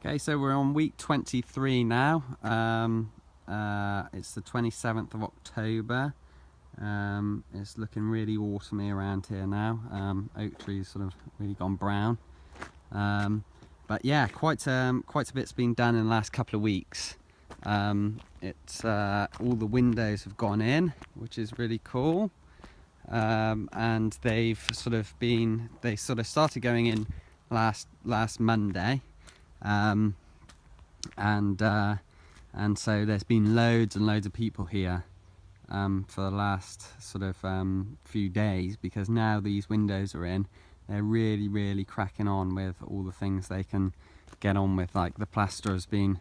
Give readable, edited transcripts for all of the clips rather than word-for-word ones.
Okay, so we're on week 23 now. It's the 27th of October. It's looking really autumny around here now. Oak trees sort of really gone brown. But yeah, quite a bit's been done in the last couple of weeks. It's all the windows have gone in, which is really cool. And they sort of started going in last Monday. And so there's been loads and loads of people here for the last sort of few days, because now these windows are in, they're really cracking on with all the things they can get on with. Like the plaster has been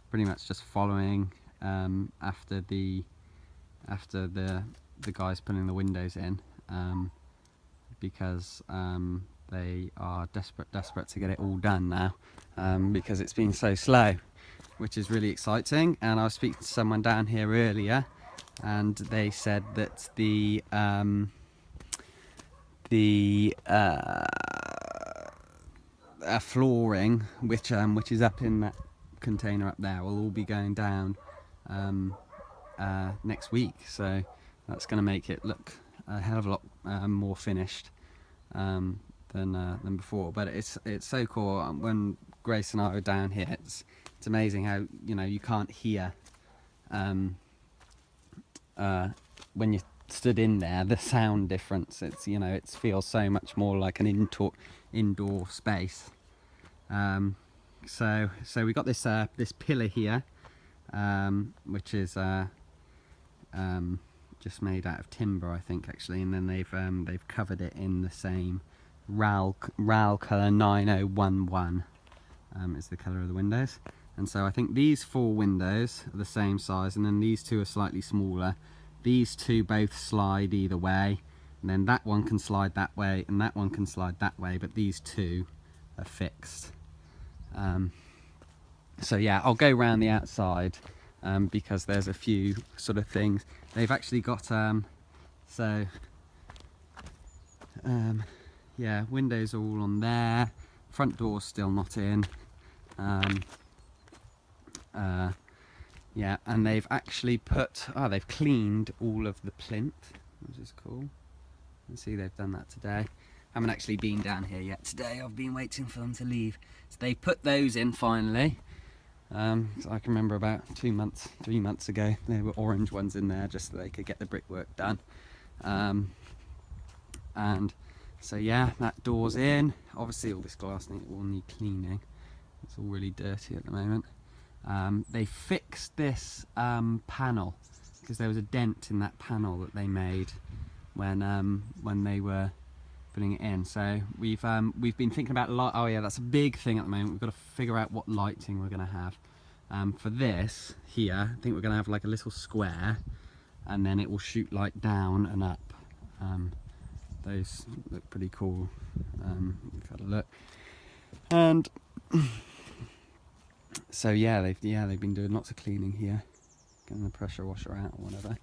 pretty much just following after the guys putting the windows in, because they are desperate to get it all done now, because it's been so slow, which is really exciting. And I was speaking to someone down here earlier, and they said that the flooring, which is up in that container up there, will all be going down next week. So that's going to make it look a hell of a lot more finished than before. But it's so cool. When Grace and I were down here, it's amazing how you can't hear when you stood in there, the sound difference. It's it feels so much more like an indoor space. So we got this pillar here, which is just made out of timber, I think, actually, and then they've covered it in the same RAL colour 9011 is the colour of the windows. And so I think these 4 windows are the same size, and then these 2 are slightly smaller. These 2 both slide either way, and then that one can slide that way and that one can slide that way, but these 2 are fixed. So yeah, I'll go round the outside because there's a few sort of things. They've actually got yeah, windows are all on there. Front door's still not in. Yeah, and they've actually they've cleaned all of the plinth, which is cool. You can see they've done that today. Haven't actually been down here yet today. I've been waiting for them to leave. So they put those in finally. So I can remember about 3 months ago, there were orange ones in there just so they could get the brickwork done. And so yeah, that door's in. Obviously all this glass will need cleaning. It's all really dirty at the moment. They fixed this panel because there was a dent in that panel that they made when they were putting it in. So we've been thinking about light. Oh yeah, that's a big thing at the moment. We've got to figure out what lighting we're going to have. For this here, I think we're going to have like a little square, and then it will shoot light down and up. Those look pretty cool. We've had a look, and so yeah, they've been doing lots of cleaning here, getting the pressure washer out or whatever.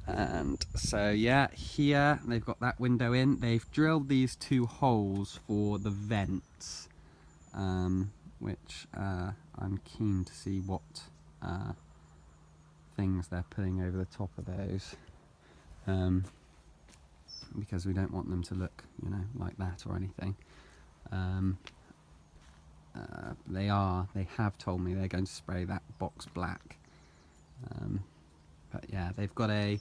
And so yeah, here they've got that window in. They've drilled these 2 holes for the vents, which I'm keen to see what things they're putting over the top of those, because we don't want them to look like that or anything. They have told me they're going to spray that box black. But yeah, they've got an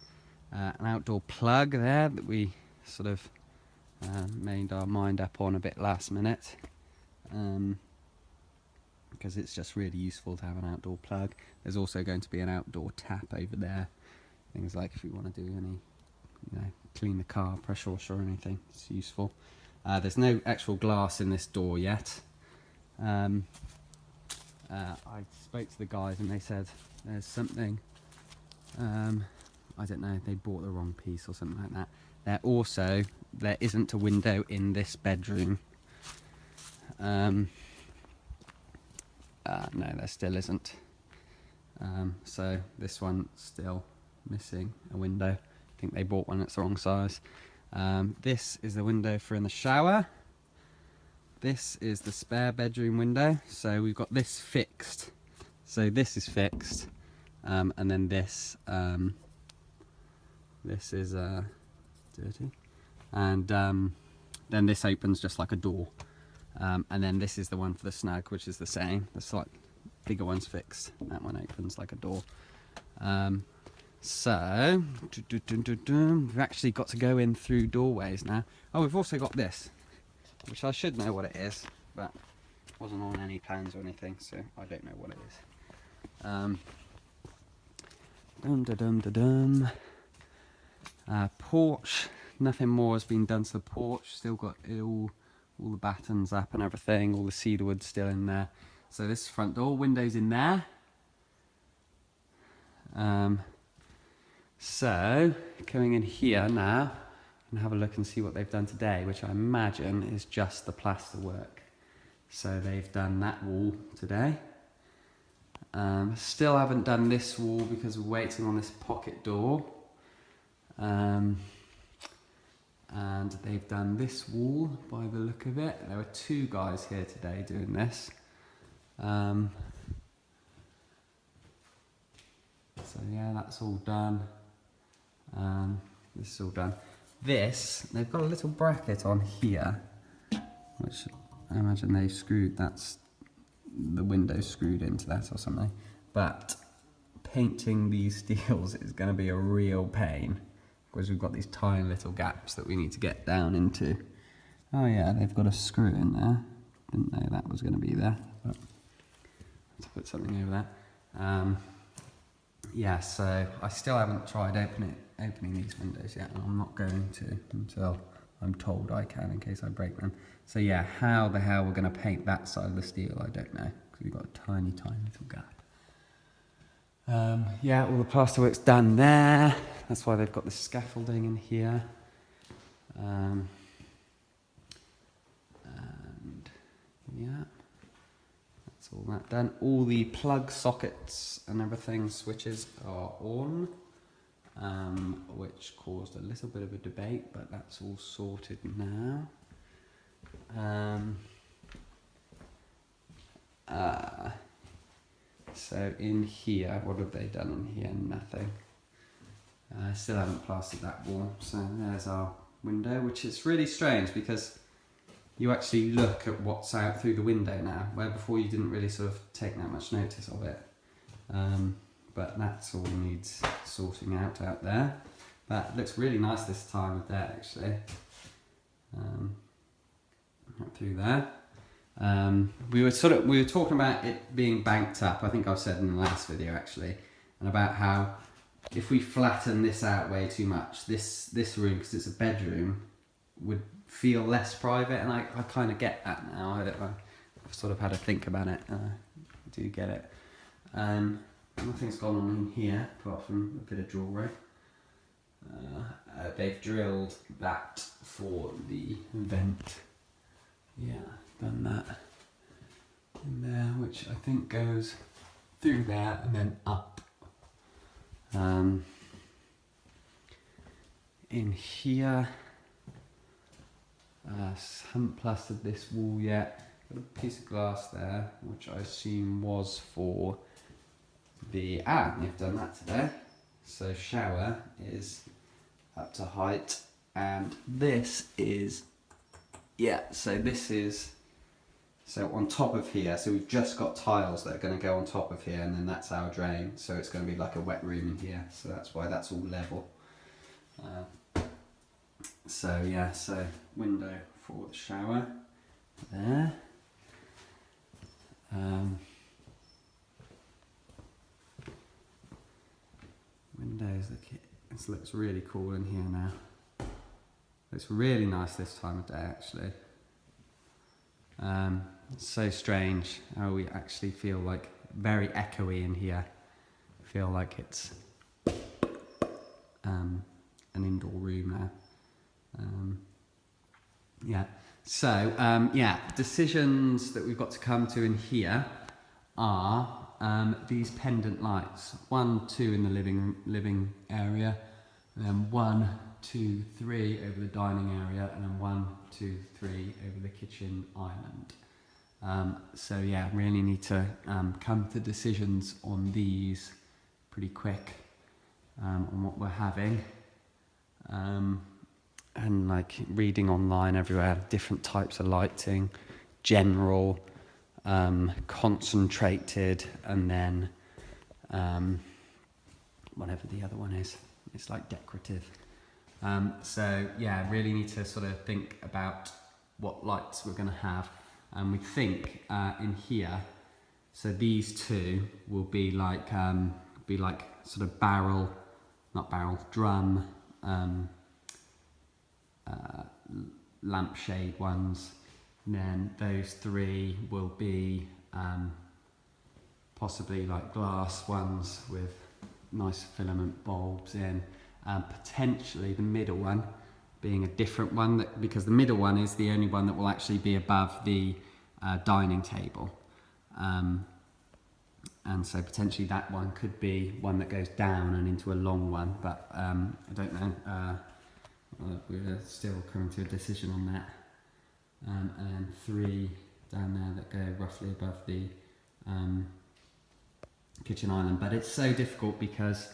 outdoor plug there that we sort of made our mind up on a bit last minute, because it's just really useful to have an outdoor plug. There's also going to be an outdoor tap over there. Things like if you want to do any, clean the car, pressure washer or anything, it's useful. There's no actual glass in this door yet. I spoke to the guys and they said there's something, I don't know, they bought the wrong piece or something like that. There isn't a window in this bedroom. No, there still isn't. So this one's still missing a window. I think they bought one that's the wrong size. This is the window for in the shower. this is the spare bedroom window. So we've got this fixed. So this is fixed, and then this is dirty, and then this opens just like a door, and then this is the one for the snug, which is the same. The slight bigger one's fixed. That one opens like a door. So we've actually got to go in through doorways now. Oh, we've also got this, which I should know what it is, but it wasn't on any plans or anything, so I don't know what it is. Porch, nothing more has been done to the porch. Still got all the battens up and everything, all the cedar wood still in there. So this front door, windows in there. So coming in here now and have a look and see what they've done today, which I imagine is just the plaster work. So they've done that wall today. Still haven't done this wall because we're waiting on this pocket door. And they've done this wall by the look of it. There were 2 guys here today doing this. So yeah, that's all done. This is all done. This, they've got a little bracket on here, which I imagine they've screwed, that's the window screwed into that or something. But painting these steels is going to be a real pain, because we've got these tiny little gaps that we need to get down into. Oh yeah, they've got a screw in there. Didn't know that was going to be there, but let's put something over that. Yeah, so I still haven't tried opening these windows yet, and I'm not going to until I'm told I can, in case I break them. So yeah, how the hell we're going to paint that side of the steel, I don't know, because we've got a tiny, tiny little gap. Yeah, all the plasterwork's done there. That's why they've got the scaffolding in here. And yeah, that's all that done. All the plug sockets and everything, switches are on, which caused a little bit of a debate, but that's all sorted now. So in here, what have they done in here? Nothing. Still haven't plastered that wall. So there's our window, which is really strange because you actually look at what's out through the window now, where before you didn't really sort of take that much notice of it. But that's all needs sorting out there. But it looks really nice this time of day actually. Right through there. We were talking about it being banked up. I think I've said in the last video actually, and about how if we flatten this out way too much, this room, because it's a bedroom, would feel less private, and I kind of get that now. I've sort of had to think about it. I do get it. Nothing's gone on in here apart from a bit of drawing. They've drilled that for the vent. Yeah, done that in there, which I think goes through there and then up. In here, haven't plastered this wall yet. Got a piece of glass there, which I assume was for the they've done that today. So shower is up to height, and this is so on top of here. So we've just got tiles that are going to go on top of here, and then that's our drain. So it's going to be like a wet room in here. So that's why that's all level. So yeah, so window for the shower there. Windows, this looks really cool in here now. Looks really nice this time of day actually. It's so strange how we actually feel like very echoey in here. Feel like it's an indoor room now. Yeah. So decisions that we've got to come to in here are these pendant lights. 1, 2 in the living area, and then 1 2, 3 over the dining area, and then 1, 2, 3 over the kitchen island. So yeah, really need to come to decisions on these pretty quick, on what we're having. And like reading online everywhere, different types of lighting, general, concentrated, and then whatever the other one is, it's like decorative. So yeah, really need to sort of think about what lights we're going to have. And we think in here, so these two will be like sort of drum lampshade ones. And then those 3 will be possibly like glass ones with nice filament bulbs in. Potentially the middle one being a different one, because the middle one is the only one that will actually be above the dining table. And so potentially that one could be one that goes down and into a long one, but I don't know. We're still coming to a decision on that. And then 3 down there that go roughly above the kitchen island. But it's so difficult because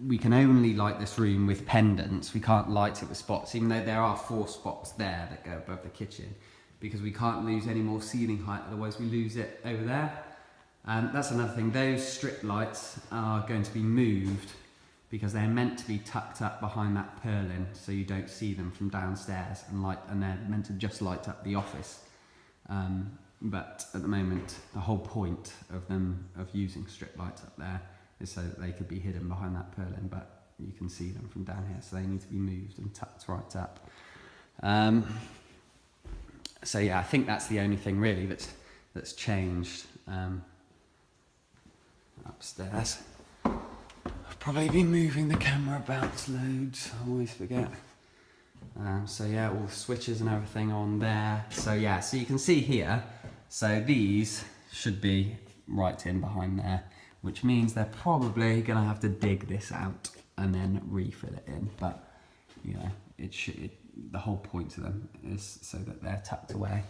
we can only light this room with pendants. We can't light it with spots, even though there are 4 spots there that go above the kitchen, because we can't lose any more ceiling height, otherwise we lose it over there. That's another thing. Those strip lights are going to be moved because they're meant to be tucked up behind that purlin, so you don't see them from downstairs, and they're meant to just light up the office. But at the moment, the whole point of using strip lights up there is so that they could be hidden behind that purlin, but you can see them from down here, so they need to be moved and tucked right up. So yeah, I think that's the only thing really that's changed upstairs. I'll probably be moving the camera about loads, I always forget. So yeah, all the switches and everything on there. So yeah, so you can see here, so these should be right in behind there, which means they're probably gonna have to dig this out and then refill it in. But you know, the whole point of them is so that they're tucked away.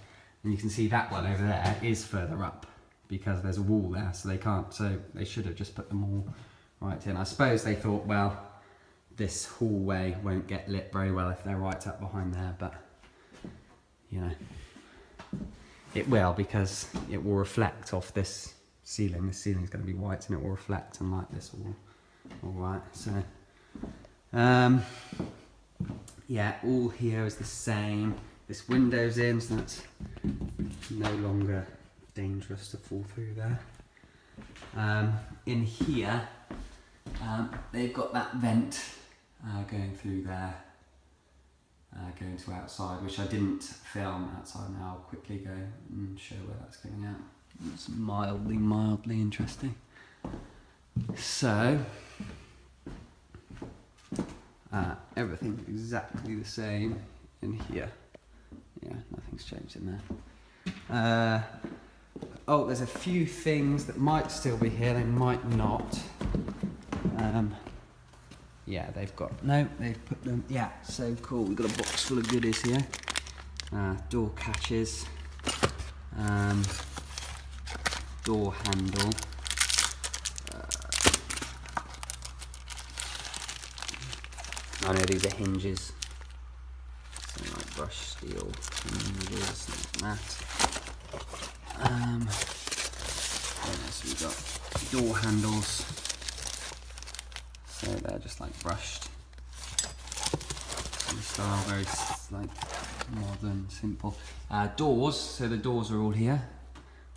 And you can see that one over there is further up because there's a wall there, so they should have just put them all right in. I suppose they thought, well, this hallway won't get lit very well if they're right up behind there, but you know, it will, because it will reflect off this ceiling. The ceiling's going to be white and it will reflect and light this all right. So yeah, all here is the same. This window's in, so that's no longer dangerous to fall through there. In here, they've got that vent going through there, going to outside, which I didn't film outside. Now I'll quickly go and show where that's going out. It's mildly interesting. So, everything's exactly the same in here. Yeah, nothing's changed in there. Oh, there's a few things that might still be here, they might not. Yeah, they've put them, yeah, so cool. We've got a box full of goodies here. Door catches, door handle, I know these are hinges, so like brushed steel hinges like that. So we've got door handles, so they're just like brushed style, very like modern, simple. Doors, so the doors are all here.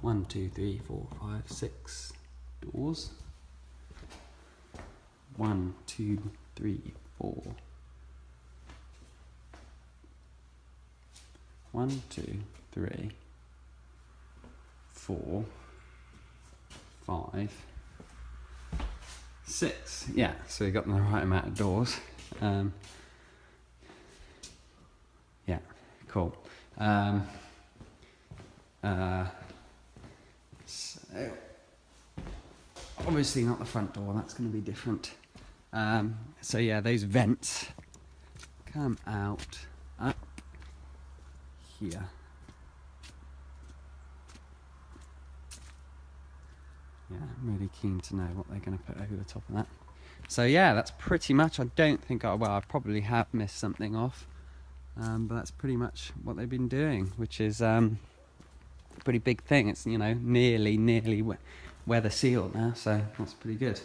1, 2, 3, 4, 5, 6 doors. 1, 2, 3, 4. 1, 2, 3, 4, 5, 6. Yeah, so we've got the right amount of doors. Yeah, cool. So Obviously not the front door, that's going to be different. So yeah, those vents come out up here. Yeah, I'm really keen to know what they're going to put over the top of that. So yeah, that's pretty much, I don't think I probably have missed something off, but that's pretty much what they've been doing, which is a pretty big thing. It's, you know, nearly weather sealed now, so that's pretty good.